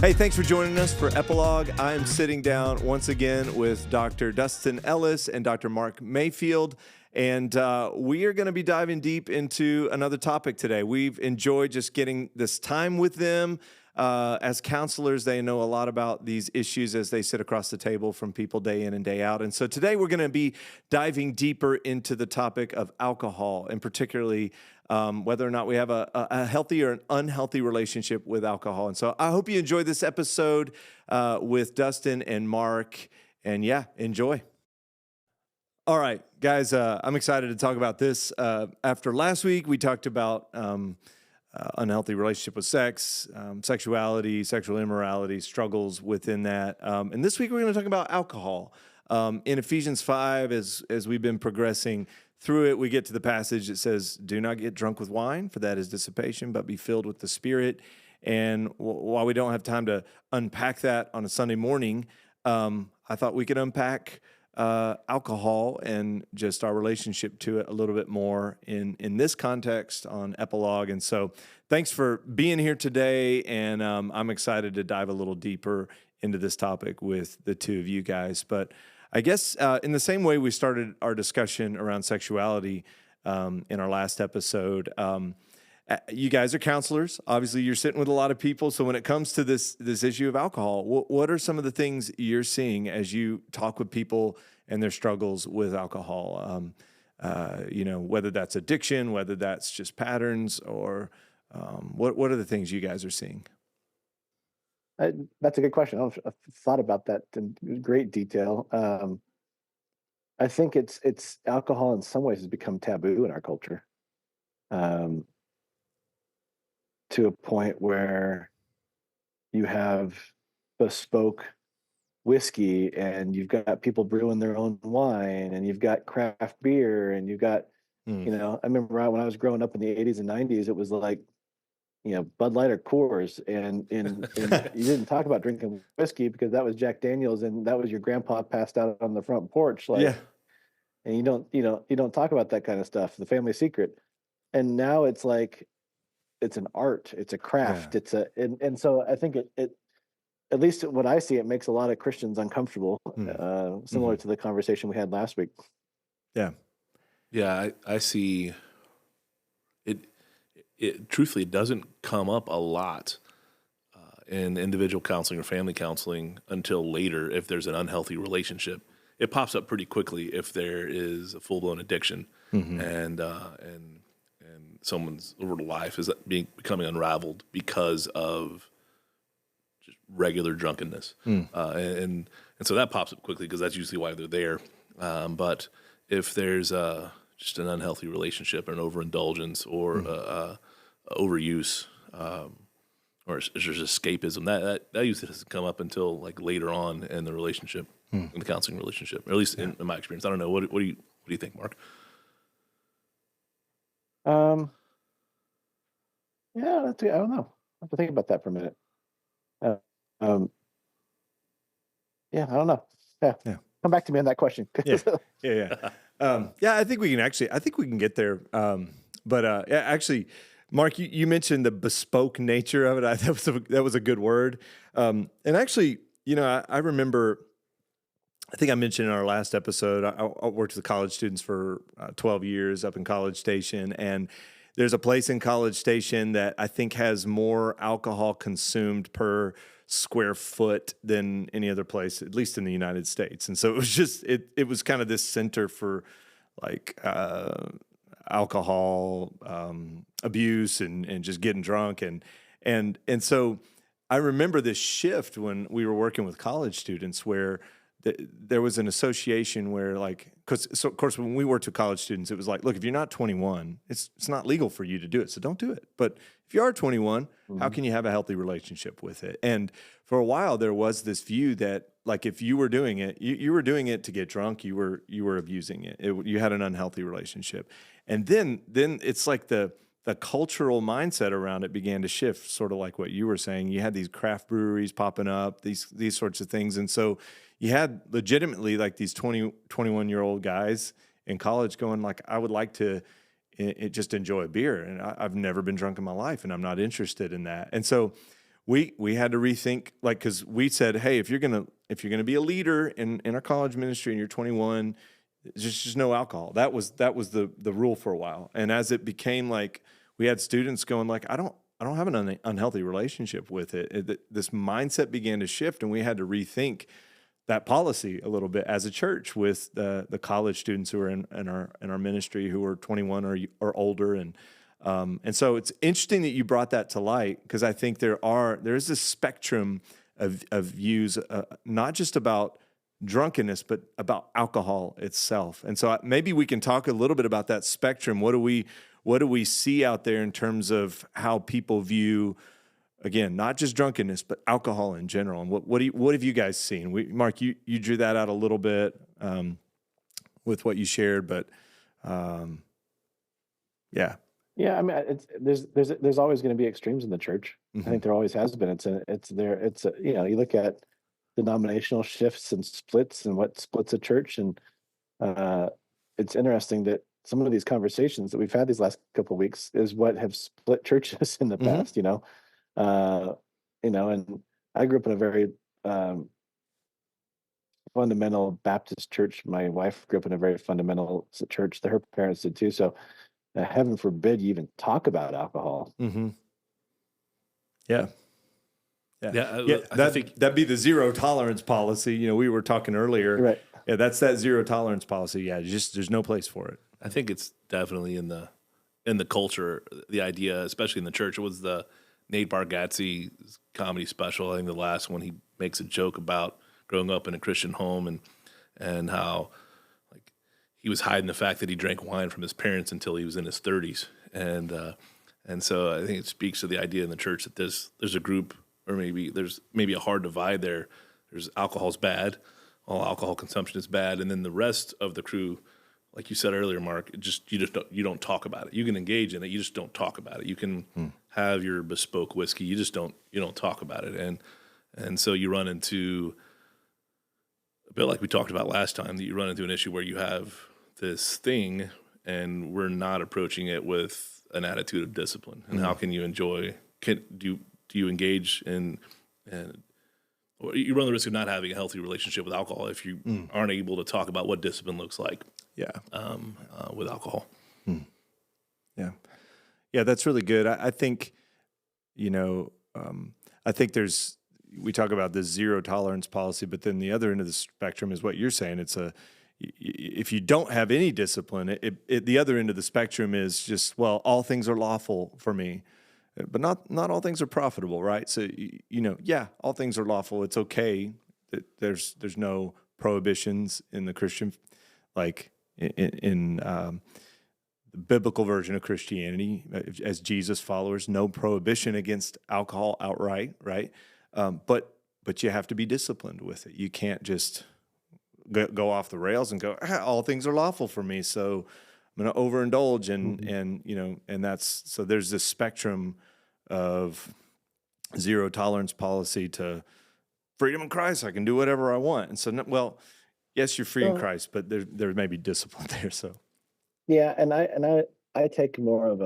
Hey, thanks for joining us for Epilogue. I am sitting down once again with Dr. Dustin Ellis and Dr. Mark Mayfield, and we are going to be diving deep into another topic today. We've enjoyed just getting this time with them. As counselors, they know a lot about these issues as they sit across the table from people day in and day out. And so today we're going to be diving deeper into the topic of alcohol, and particularly whether or not we have a healthy or an unhealthy relationship with alcohol. And so I hope you enjoy this episode with Dustin and Mark. And yeah, enjoy. All right, guys, I'm excited to talk about this. After last week, we talked about unhealthy relationship with sex, sexuality, sexual immorality, struggles within that. And this week, we're going to talk about alcohol. In Ephesians 5, as we've been progressing through it, we get to the passage that says, "Do not get drunk with wine, for that is dissipation, but be filled with the Spirit." And while we don't have time to unpack that on a Sunday morning, I thought we could unpack alcohol and just our relationship to it a little bit more in this context on Epilogue. And so thanks for being here today, and I'm excited to dive a little deeper into this topic with the two of you guys. But I guess in the same way we started our discussion around sexuality in our last episode, you guys are counselors. Obviously, you're sitting with a lot of people. So when it comes to this issue of alcohol, what are some of the things you're seeing as you talk with people and their struggles with alcohol? Whether that's addiction, whether that's just patterns, or what are the things you guys are seeing? That's a good question. I've thought about that in great detail. I think it's alcohol in some ways has become taboo in our culture. To a point where you have bespoke whiskey, and you've got people brewing their own wine, and you've got craft beer, and you've got, I remember when I was growing up in the 80s and 90s, it was like, Bud Light or Coors, and you didn't talk about drinking whiskey because that was Jack Daniels, and that was your grandpa passed out on the front porch, and you don't talk about that kind of stuff, the family secret. And now it's like, it's an art, it's a craft, and so I think it at least what I see, it makes a lot of Christians uncomfortable, similar to the conversation we had last week. I see it truthfully, it doesn't come up a lot in individual counseling or family counseling until later. If there's an unhealthy relationship, it pops up pretty quickly if there is a full-blown addiction and someone's life is becoming unraveled because of just regular drunkenness. And so that pops up quickly because that's usually why they're there. But if there's just an unhealthy relationship, an overindulgence, or overuse, or it's just escapism, that usually doesn't come up until like later on in the relationship, in the counseling relationship, or at least in my experience. I don't know. What do you think, Mark? I don't know. I have to think about that for a minute. I don't know. Come back to me on that question. I think we can get there. Actually, Mark, you mentioned the bespoke nature of it. That was a good word. And actually, I remember, I think I mentioned in our last episode, I worked with college students for 12 years up in College Station, and there's a place in College Station that I think has more alcohol consumed per square foot than any other place, at least in the United States. And so it was just, it was kind of this center for like alcohol abuse and just getting drunk. And so I remember this shift when we were working with college students where there was an association where, like, of course, when we worked with college students, it was like, look, if you're not 21, it's not legal for you to do it, so don't do it. But if you are 21, how can you have a healthy relationship with it? And for a while, there was this view that, like, if you were doing it, you were doing it to get drunk, you were abusing it. You had an unhealthy relationship. And then it's like the cultural mindset around it began to shift, sort of like what you were saying. You had these craft breweries popping up, these sorts of things. And so you had legitimately like these 20, 21-year-old guys in college going like, I would like to just enjoy a beer. And I've never been drunk in my life, and I'm not interested in that. And so we had to rethink, like, because we said, hey, if you're gonna be a leader in our college ministry and you're 21, just no alcohol. That was the rule for a while. And as it became like, we had students going like, I don't have an unhealthy relationship with it. This mindset began to shift, and we had to rethink that policy a little bit as a church with the college students who are in our ministry who are 21 or older. And so it's interesting that you brought that to light, because I think there is this spectrum of views, not just about drunkenness, but about alcohol itself. And so maybe we can talk a little bit about that spectrum. What do we see out there in terms of how people view, again, not just drunkenness, but alcohol in general? And what have you guys seen? Mark, you drew that out a little bit with what you shared, but yeah. Yeah, I mean, there's always going to be extremes in the church. Mm-hmm. I think there always has been. You look at denominational shifts and splits and what splits a church, and it's interesting that some of these conversations that we've had these last couple of weeks is what have split churches in the Mm-hmm. past. And I grew up in a very fundamental Baptist church. My wife grew up in a very fundamental church. Her parents did too. So heaven forbid you even talk about alcohol. Mm-hmm. Yeah. Yeah, I think that'd be the zero tolerance policy. We were talking earlier. Right. Yeah, that's that zero tolerance policy. Yeah, there's no place for it. I think it's definitely in the culture, the idea, especially in the church. It was the Nate Bargatze's comedy special. I think the last one, he makes a joke about growing up in a Christian home and how like he was hiding the fact that he drank wine from his parents until he was in his 30s. And so I think it speaks to the idea in the church that there's a group, or there's a hard divide there. There's alcohol's bad. All alcohol consumption is bad. And then the rest of the crew, like you said earlier, Mark, you don't talk about it. You can engage in it, you just don't talk about it. You can have your bespoke whiskey, you don't talk about it. And so you run into a bit like we talked about last time, that you run into an issue where you have this thing and we're not approaching it with an attitude of discipline. And how can you do you engage in, and you run the risk of not having a healthy relationship with alcohol if you aren't able to talk about what discipline looks like. Yeah. With alcohol. Yeah, that's really good. I think, I think we talk about this zero tolerance policy, but then the other end of the spectrum is what you're saying. If you don't have any discipline, the other end of the spectrum is just, well, all things are lawful for me, but not all things are profitable, right? So, all things are lawful. It's okay. There's no prohibitions in the Christian, like in the biblical version of Christianity, as Jesus followers, no prohibition against alcohol outright, right? But you have to be disciplined with it. You can't just go off the rails and go, all things are lawful for me, so I'm going to overindulge, and that's, so there's this spectrum of zero tolerance policy to freedom in Christ. I can do whatever I want. And so, yes, you're free in Christ, but there may be discipline there. So, yeah, and I take more of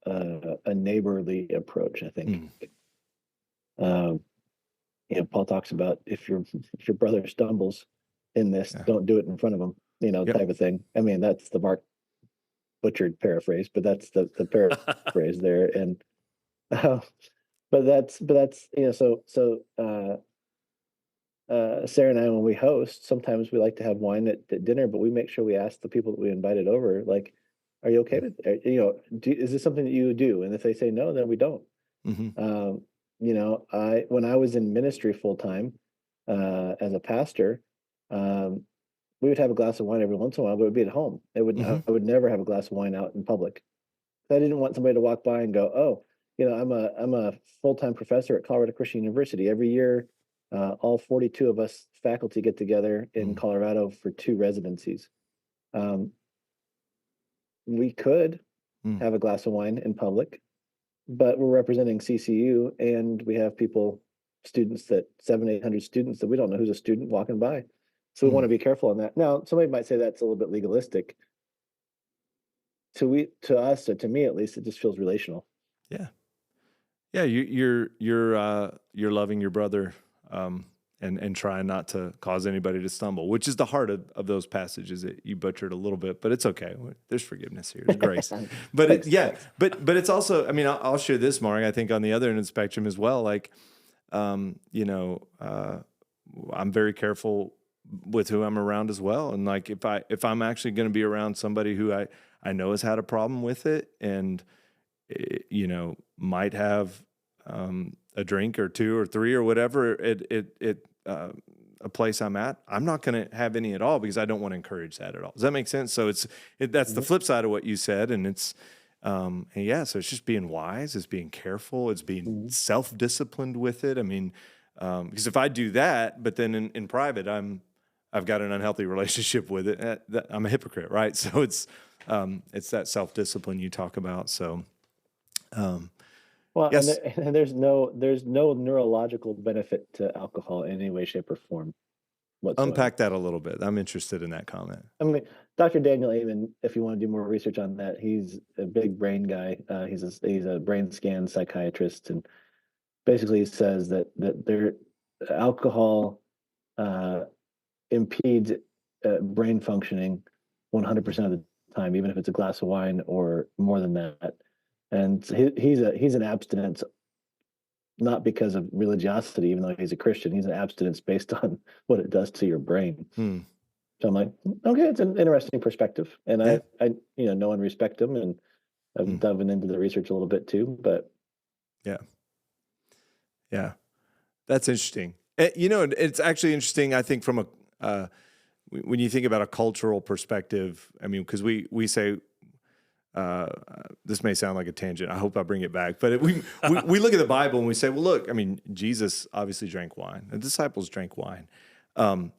a neighborly approach. I think. Paul talks about if your brother stumbles in this, don't do it in front of him. Type of thing. I mean, that's the Mark butchered paraphrase, but that's the paraphrase there. And but that's Sarah and I, when we host, sometimes we like to have wine at dinner, but we make sure we ask the people that we invited over, like, are you okay with is this something that you do? And if they say no, then we don't. When I was in ministry full time as a pastor, we would have a glass of wine every once in a while, but it would be at home. I would never have a glass of wine out in public. I didn't want somebody to walk by and go, "Oh, I'm a full-time professor at Colorado Christian University. Every year, all 42 of us faculty get together in Colorado for 2 residencies. We could have a glass of wine in public, but we're representing CCU, and we have students 700-800 students that we don't know who's a student walking by. So we want to be careful on that. Now, somebody might say that's a little bit legalistic. To us, or to me at least, it just feels relational. Yeah. Yeah, you're loving your brother, and trying not to cause anybody to stumble, which is the heart of those passages that you butchered a little bit, but it's okay. There's forgiveness here, there's grace. But Thanks. but it's also, I mean, I'll share this, Mark. I think on the other end of the spectrum as well, like, you know, I'm very careful with who I'm around as well, and like if I'm actually going to be around somebody who I know has had a problem with it, and you know, might have a drink or two or three or whatever a place I'm at, I'm not going to have any at all because I don't want to encourage that at all. Does that make sense? So that's the flip side of what you said, and it's and yeah, so it's just being wise, it's being careful, it's being self-disciplined with it. I mean, because if I do that, but then in private I've got an unhealthy relationship with it, I'm a hypocrite, right? So it's that self-discipline you talk about. So. Well, Yes. and there's no neurological benefit to alcohol in any way, shape, or form whatsoever. Unpack that a little bit. I'm interested in that comment. I mean, Dr. Daniel Amen, if you want to do more research on that, he's a big brain guy. He's a brain scan psychiatrist, and basically says that alcohol impedes brain functioning 100% of the time, even if it's a glass of wine or more than that. And he's an abstinence, not because of religiosity, even though he's a Christian. He's an abstinence based on what it does to your brain. So I'm like, okay, it's an interesting perspective, and I know and respect him, and I've dove into the research a little bit too. But yeah, that's interesting. You know, it's actually interesting. I think from when you think about a cultural perspective, I mean, because we say. This may sound like a tangent. I hope I bring it back. But we look at the Bible and we say, well, look, I mean, Jesus obviously drank wine. The disciples drank wine. The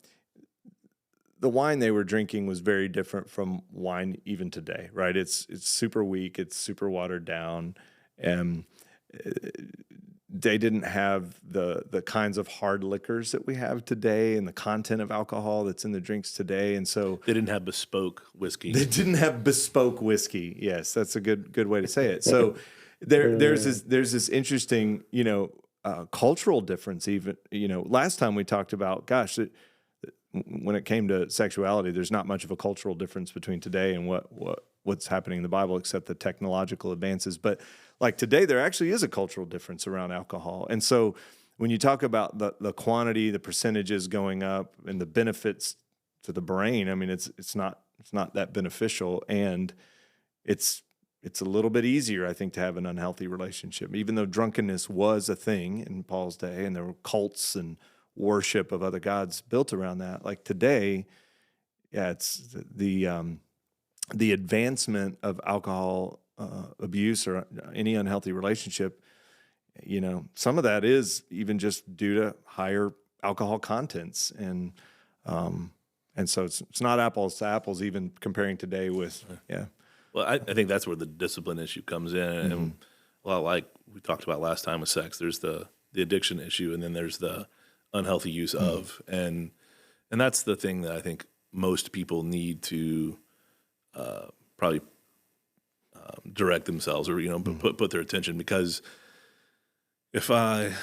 wine they were drinking was very different from wine even today, right? It's super weak. It's super watered down. And they didn't have the kinds of hard liquors that we have today and the content of alcohol that's in the drinks today. And so They didn't have bespoke whiskey. they didn't have bespoke whiskey. Yes, that's a good way to say it. So there's this interesting, you know, cultural difference. Even, you know, last time we talked about, gosh, when it came to sexuality, there's not much of a cultural difference between today and what's happening in the Bible, except the technological advances. But like today, there actually is a cultural difference around alcohol. And so when you talk about the quantity, the percentages going up, and the benefits to the brain, I mean, it's not that beneficial, and it's a little bit easier, I think, to have an unhealthy relationship. Even though drunkenness was a thing in Paul's day, and there were cults and worship of other gods built around that. Like today, yeah, it's the advancement of alcohol abuse or any unhealthy relationship. You know, some of that is even just due to higher alcohol contents, and so it's not apples to apples even comparing today with Well, I think that's where the discipline issue comes in, and a lot like we talked about last time with sex. There's the addiction issue, and then there's the unhealthy use of, and that's the thing that I think most people need to probably direct themselves, or put their attention, because if I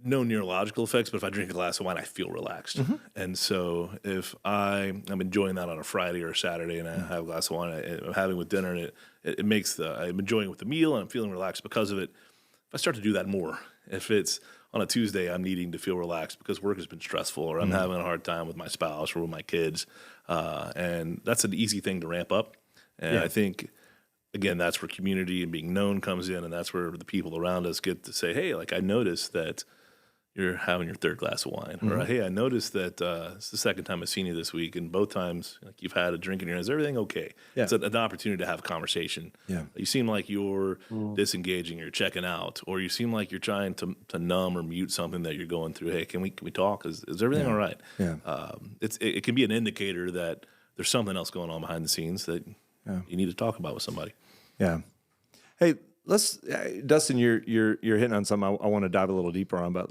no neurological effects, but if I drink a glass of wine, I feel relaxed. And so if I'm enjoying that on a Friday or a Saturday, and I have a glass of wine I'm having with dinner, and it makes I'm enjoying it with the meal, and I'm feeling relaxed because of it. If I start to do that more, if it's on a Tuesday, I'm needing to feel relaxed because work has been stressful, or I'm having a hard time with my spouse or with my kids, and that's an easy thing to ramp up. And I think, again, that's where community and being known comes in, and that's where the people around us get to say, hey, like, I noticed that you're having your third glass of wine, or hey, I noticed that it's the second time I've seen you this week, and both times like you've had a drink in your hand. Is everything okay? Yeah. It's an opportunity to have a conversation. Yeah. You seem like you're disengaging, you're checking out, or you seem like you're trying to numb or mute something that you're going through. Hey, can we talk? Is everything all right? Yeah. It can be an indicator that there's something else going on behind the scenes that you need to talk about with somebody. Yeah. Hey, Dustin, you're hitting on something I want to dive a little deeper on, but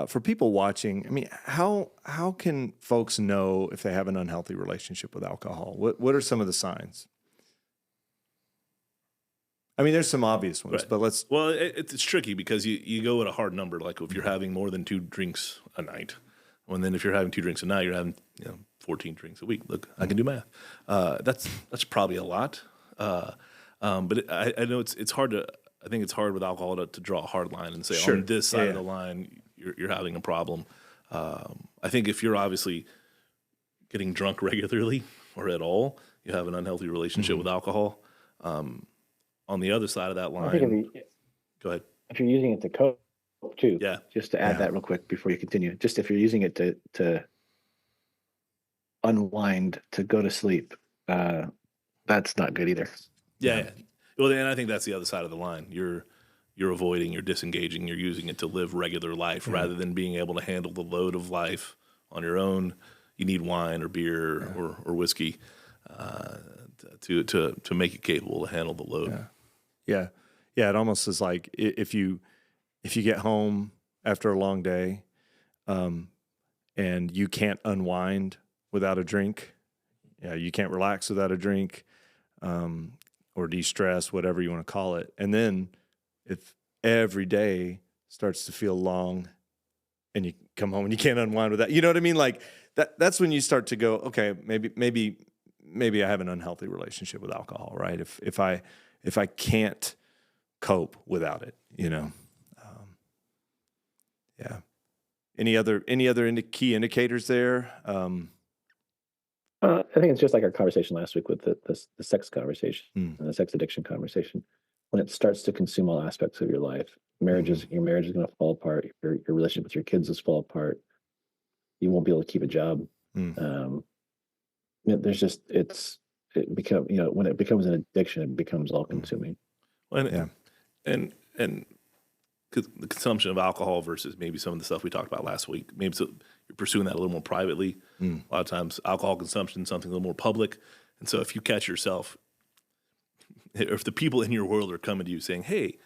for people watching, I mean, how can folks know if they have an unhealthy relationship with alcohol? What are some of the signs? I mean, there's some obvious ones, Right. but let's. Well, it's tricky because you go at a hard number. Like if you're having more than 2 drinks a night, and then if you're having 2 drinks a night, you're having 14 drinks a week. Look, I can do math. That's probably a lot. But I know it's hard to. I think it's hard with alcohol to draw a hard line and say Sure. on this side of the line you're having a problem. I think if you're obviously getting drunk regularly or at all, you have an unhealthy relationship with alcohol. On the other side of that line, go ahead. If you're using it to cope too, Yeah. just to add that real quick before you continue, just if you're using it to unwind, to go to sleep, that's not good either. Yeah. Well, and I think that's the other side of the line. You're avoiding, you're disengaging, you're using it to live regular life rather than being able to handle the load of life on your own. You need wine or beer or whiskey to make you capable to handle the load. Yeah. It almost is like if you get home after a long day, and you can't unwind without a drink. Yeah, you can't relax without a drink, or de-stress, whatever you want to call it. And then if every day starts to feel long, and you come home and you can't unwind with that, you know what I mean? Like that's when you start to go, okay, maybe I have an unhealthy relationship with alcohol, right? If I can't cope without it, yeah. Any other key indicators there? I think it's just like our conversation last week with the sex conversation and the sex addiction conversation. When it starts to consume all aspects of your life, your marriage is going to fall apart. Your relationship with your kids will fall apart. You won't be able to keep a job. There's just when it becomes an addiction, it becomes all consuming. And the consumption of alcohol versus maybe some of the stuff we talked about last week. Maybe you're pursuing that a little more privately. A lot of times alcohol consumption is something a little more public. And so if you catch yourself, if the people in your world are coming to you saying, hey,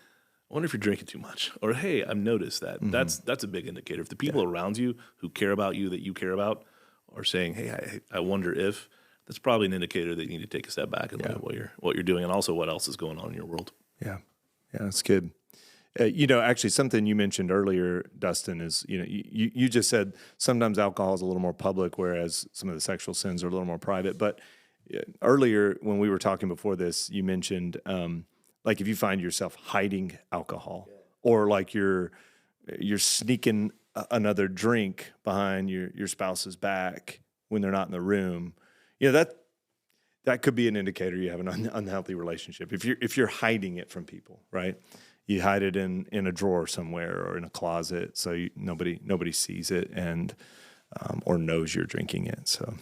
I wonder if you're drinking too much, or hey, I've noticed that, that's a big indicator. If the people around you who care about you, that you care about, are saying, hey, I wonder if, that's probably an indicator that you need to take a step back and look at what you're doing and also what else is going on in your world. Yeah, that's good. Actually, something you mentioned earlier, Dustin, is, you just said sometimes alcohol is a little more public, whereas some of the sexual sins are a little more private. But earlier, when we were talking before this, you mentioned, like if you find yourself hiding alcohol, or like you're sneaking another drink behind your spouse's back when they're not in the room, that could be an indicator you have an unhealthy relationship. If you're hiding it from people, right? You hide it in a drawer somewhere or in a closet, so nobody sees it and or knows you're drinking it. So,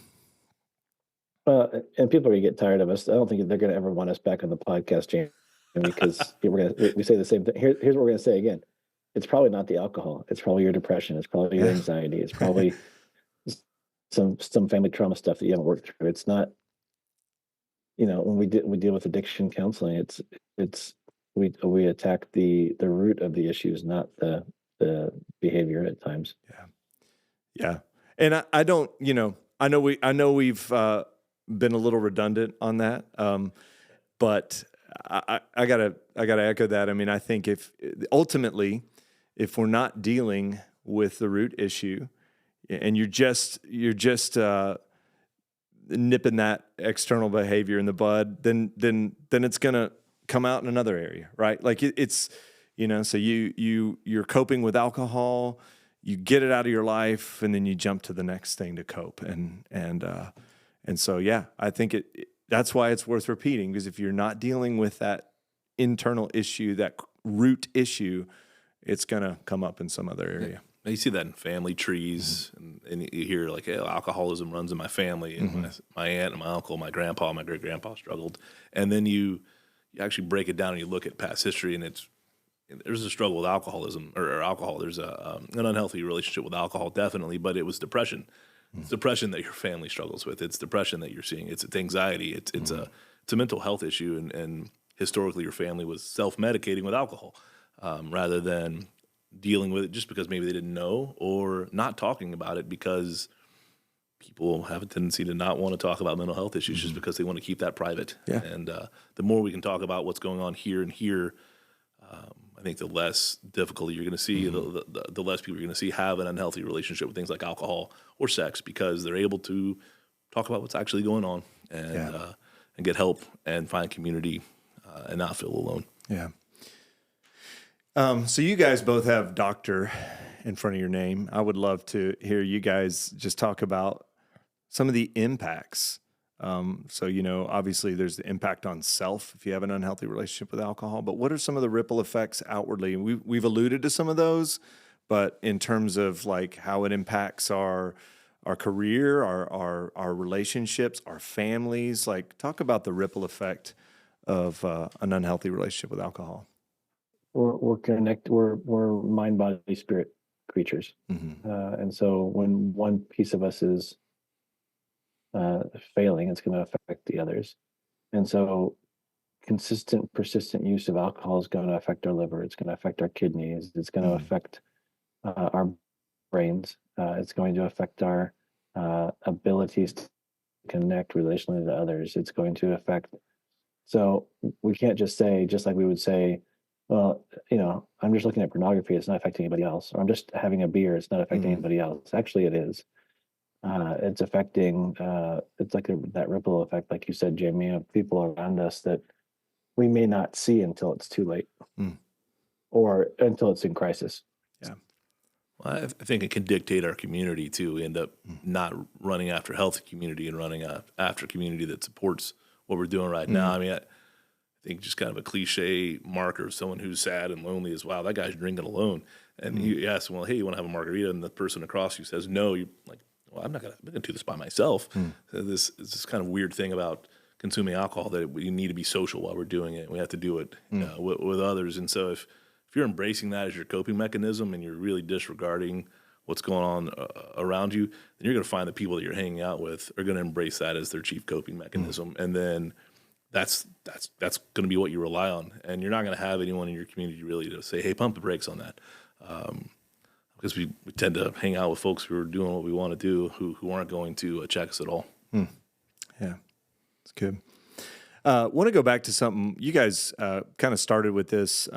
and people are gonna get tired of us. I don't think they're gonna ever want us back on the podcast, Jamie, because we say the same thing. Here's what we're gonna say again. It's probably not the alcohol. It's probably your depression. It's probably your anxiety. It's probably some family trauma stuff that you haven't worked through. It's not. When we deal with addiction counseling, we attack the root of the issues, not the behavior at times. Yeah. And I don't, I know we've been a little redundant on that, but I gotta echo that. I mean, I think if we're not dealing with the root issue, and you're just nipping that external behavior in the bud, then it's gonna come out in another area, right? Like it's, so you're coping with alcohol, you get it out of your life, and then you jump to the next thing to cope. And so, I think that's why it's worth repeating, because if you're not dealing with that internal issue, that root issue, it's going to come up in some other area. Yeah. You see that in family trees, and you hear like, hey, alcoholism runs in my family, and my aunt and my uncle, my grandpa, my great-grandpa struggled. And then you actually break it down and you look at past history, and there's a struggle with alcoholism or alcohol. There's an unhealthy relationship with alcohol, definitely, but it was depression. It's depression that your family struggles with. It's depression that you're seeing. It's anxiety. It's a mental health issue, and historically your family was self-medicating with alcohol rather than dealing with it just because maybe they didn't know, or not talking about it because people have a tendency to not want to talk about mental health issues just because they want to keep that private. Yeah. And the more we can talk about what's going on here and here, I think the less difficulty you're going to see, the less people you're going to see have an unhealthy relationship with things like alcohol or sex, because they're able to talk about what's actually going on and get help and find community and not feel alone. Yeah. So you guys both have doctor in front of your name. I would love to hear you guys just talk about some of the impacts. So, obviously there's the impact on self if you have an unhealthy relationship with alcohol, but what are some of the ripple effects outwardly? And we've alluded to some of those, but in terms of like how it impacts our career, our relationships, our families, like talk about the ripple effect of an unhealthy relationship with alcohol. We're connected. We're mind, body, spirit creatures, and so when one piece of us is failing, it's going to affect the others. And so consistent, persistent use of alcohol is going to affect our liver. It's going to affect our kidneys. It's going to affect our brains. It's going to affect our abilities to connect relationally to others. It's going to affect. So we can't just say, just like we would say, well, I'm just looking at pornography. It's not affecting anybody else. Or I'm just having a beer. It's not affecting anybody else. Actually, it is. It's affecting, it's like that ripple effect, like you said, Jamie, of people around us that we may not see until it's too late or until it's in crisis. Yeah. Well, I think it can dictate our community too. We end up not running after healthy community and running after community that supports what we're doing right now. I mean, I think just kind of a cliche marker of someone who's sad and lonely is, wow, that guy's drinking alone. And you ask them, well, hey, you want to have a margarita? And the person across you says no. You're like, well, I'm not going to do this by myself. So this is this kind of weird thing about consuming alcohol, that we need to be social while we're doing it. We have to do it with others. And so if you're embracing that as your coping mechanism and you're really disregarding what's going on around you, then you're going to find the people that you're hanging out with are going to embrace that as their chief coping mechanism. And then that's going to be what you rely on. And you're not going to have anyone in your community really to say, hey, pump the brakes on that. Because we tend to hang out with folks who are doing what we want to do, who aren't going to check us at all. Yeah, that's good. Want to go back to something you guys kind of started with this.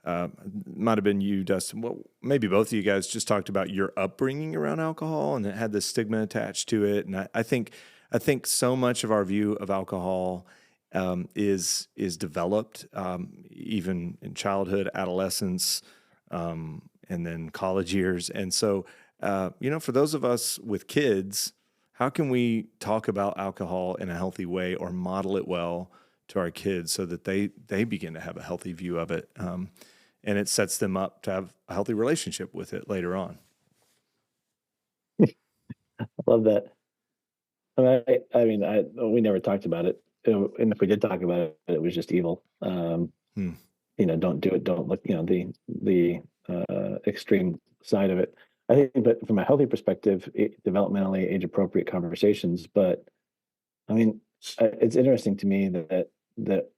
Might have been you, Dustin. Well, maybe both of you guys just talked about your upbringing around alcohol, and it had this stigma attached to it. And I think so much of our view of alcohol is developed even in childhood, adolescence, and then college years. And so, for those of us with kids, how can we talk about alcohol in a healthy way or model it well to our kids so that they begin to have a healthy view of it, and it sets them up to have a healthy relationship with it later on? I love that. We never talked about it. And if we did talk about it, it was just evil. Don't do it. Don't look, the extreme side of it. I think, but from a healthy perspective, developmentally age-appropriate conversations. But I mean, it's interesting to me that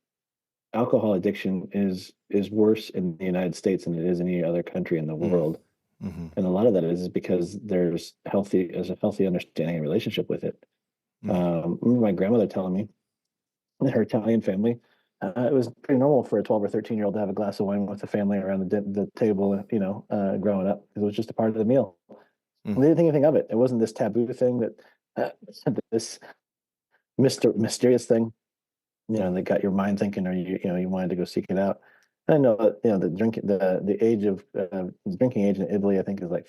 alcohol addiction is worse in the United States than it is in any other country in the world. And a lot of that is because there's a healthy understanding and relationship with it. I remember my grandmother telling me in her Italian family, it was pretty normal for a 12 or 13-year-old to have a glass of wine with the family around the table, growing up. It was just a part of the meal. They didn't think anything of it. It wasn't this taboo thing that this mysterious thing, that got your mind thinking, or you wanted to go seek it out. And I know that the age of drinking age in Italy, I think, is like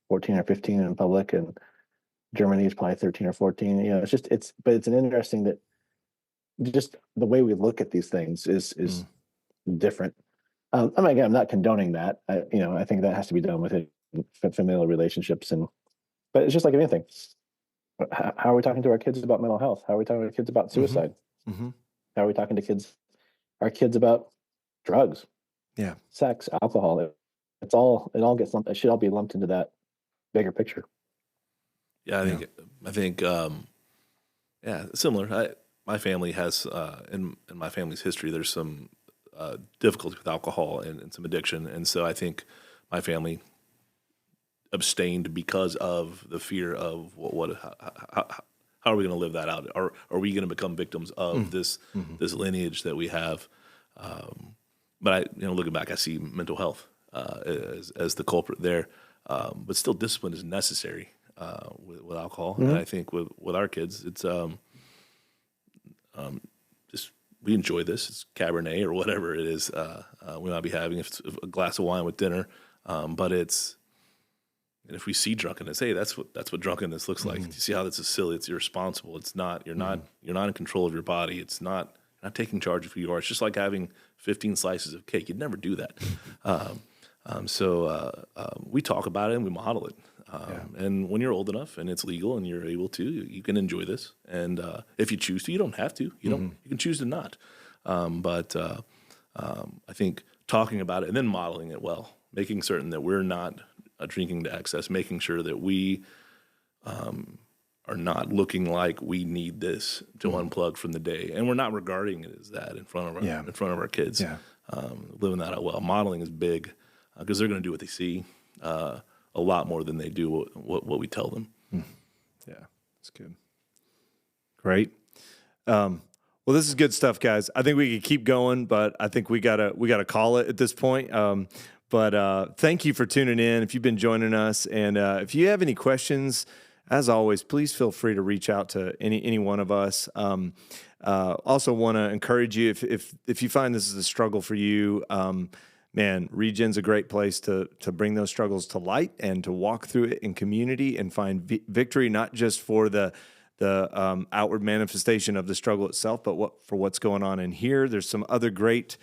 14 or 15 in public, and Germany is probably 13 or 14. But it's an interesting that just the way we look at these things is different. Again, I'm not condoning that. I think that has to be done within familial relationships, but it's just like anything. How are we talking to our kids about mental health? How are we talking to our kids about suicide? How are we talking to our kids about drugs? Yeah, sex, alcohol. It all gets lumped. It should all be lumped into that bigger picture. Yeah, I think similar. My family has, in my family's history, there's some difficulty with alcohol and some addiction. And so I think my family abstained because of the fear of how are we going to live that out? Are we going to become victims of this lineage that we have? But looking back, I see mental health as the culprit there. But still, discipline is necessary with alcohol. And I think with our kids, it's just we enjoy this. It's Cabernet or whatever it is we might be having. If it's a glass of wine with dinner, but it's. And if we see drunkenness, hey, that's what drunkenness looks like. You see how this is silly? It's irresponsible. It's not. You're not in control of your body. It's not. You're not taking charge of who you are. It's just like having 15 slices of cake. You'd never do that. So we talk about it and we model it. And when you're old enough and it's legal and you're able to, you can enjoy this. And if you choose to, you don't have to. You can choose to not. But I think talking about it and then modeling it well, making certain that we're not drinking to excess, making sure that we are not looking like we need this to unplug from the day, and we're not regarding it as that in front of our kids. Living that out well, modeling is big because they're going to do what they see a lot more than they do what we tell them. Yeah, that's good. Great. Well, this is good stuff, guys. I think we could keep going, but I think we gotta call it at this point. But thank you for tuning in. If you've been joining us, and if you have any questions, as always, please feel free to reach out to any one of us. Also, want to encourage you if you find this is a struggle for you, man, Regen's a great place to bring those struggles to light and to walk through it in community and find victory, not just for the outward manifestation of the struggle itself, but for what's going on in here. There's some other great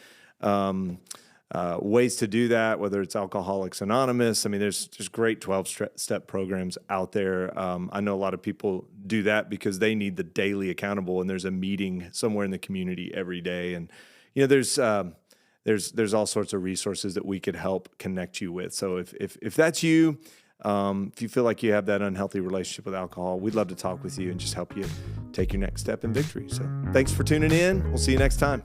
ways to do that, whether it's Alcoholics Anonymous. I mean, there's great 12-step programs out there. I know a lot of people do that because they need the daily accountable, and there's a meeting somewhere in the community every day. And, there's all sorts of resources that we could help connect you with. So if that's you, if you feel like you have that unhealthy relationship with alcohol, we'd love to talk with you and just help you take your next step in victory. So thanks for tuning in. We'll see you next time.